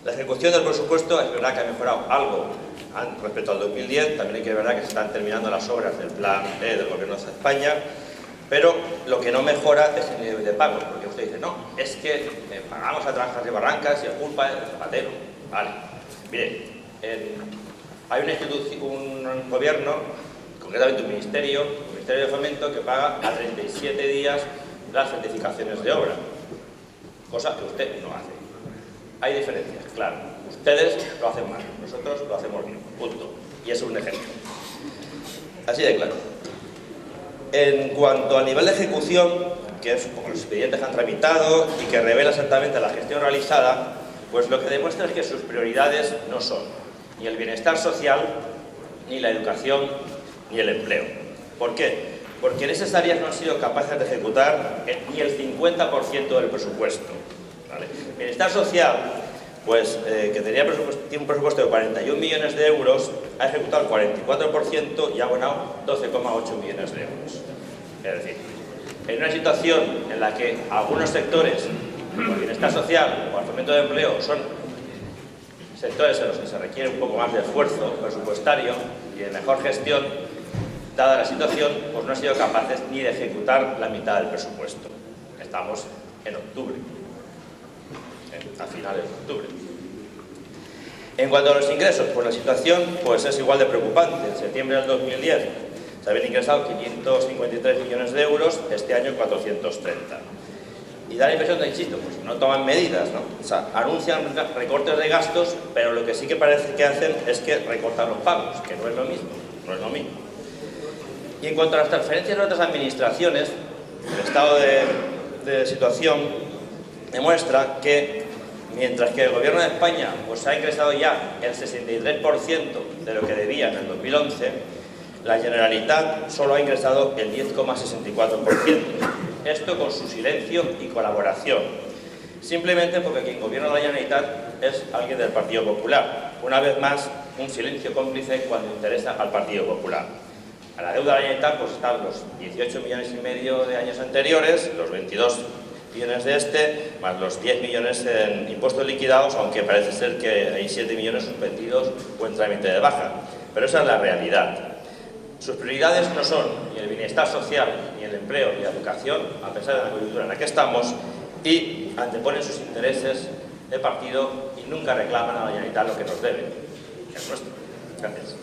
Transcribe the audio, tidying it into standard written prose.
La ejecución del presupuesto es verdad que ha mejorado algo respecto al 2010, también hay que ver que se están terminando las obras del Plan E del Gobierno de España, pero lo que no mejora es el nivel de pago, porque usted dice, no, es que pagamos a Tranjas de Barrancas y es culpa del Zapatero. Vale, mire, hay una institución, un gobierno, concretamente un ministerio, el Ministerio de Fomento, que paga a 37 días las certificaciones de obra, cosa que usted no hace. Hay diferencias, claro. Ustedes lo hacen mal, nosotros lo hacemos bien, punto. Y es un ejemplo. Así de claro. En cuanto al nivel de ejecución, que es como los expedientes que han tramitado y que revela exactamente la gestión realizada, pues lo que demuestra es que sus prioridades no son ni el bienestar social, ni la educación, ni el empleo. ¿Por qué? Porque en esas áreas no han sido capaces de ejecutar ni el 50% del presupuesto. ¿Vale? Bienestar social, pues que tiene un presupuesto de 41 millones de euros, ha ejecutado el 44% y ha abonado 12,8 millones de euros. Es decir, en una situación en la que algunos sectores, como el bienestar social o el fomento de empleo, son sectores en los que se requiere un poco más de esfuerzo presupuestario y de mejor gestión, dada la situación, pues no han sido capaces ni de ejecutar la mitad del presupuesto. Estamos en octubre, a finales de octubre. En cuanto a los ingresos, pues la situación pues es igual de preocupante. En septiembre del 2010 se habían ingresado 553 millones de euros, este año 430. Y da la impresión de, insisto, pues no toman medidas, ¿no? O sea, anuncian recortes de gastos, pero lo que sí que parece que hacen es que recortan los pagos, que no es lo mismo, no es lo mismo. Y en cuanto a las transferencias de otras administraciones, el estado de situación demuestra que, mientras que el Gobierno de España pues, ha ingresado ya el 63% de lo que debía en el 2011, la Generalitat solo ha ingresado el 10,64%. Esto con su silencio y colaboración. Simplemente porque quien gobierna la Generalitat es alguien del Partido Popular. Una vez más, un silencio cómplice cuando interesa al Partido Popular. A la deuda de la Generalitat pues, están los 18 millones y medio de años anteriores, los 22 millones de este, más los 10 millones en impuestos liquidados, aunque parece ser que hay 7 millones suspendidos o en trámite de baja. Pero esa es la realidad. Sus prioridades no son ni el bienestar social, ni el empleo, ni la educación, a pesar de la coyuntura en la que estamos, y anteponen sus intereses de partido y nunca reclaman a la Generalitat lo que nos debe, que es nuestro. Gracias.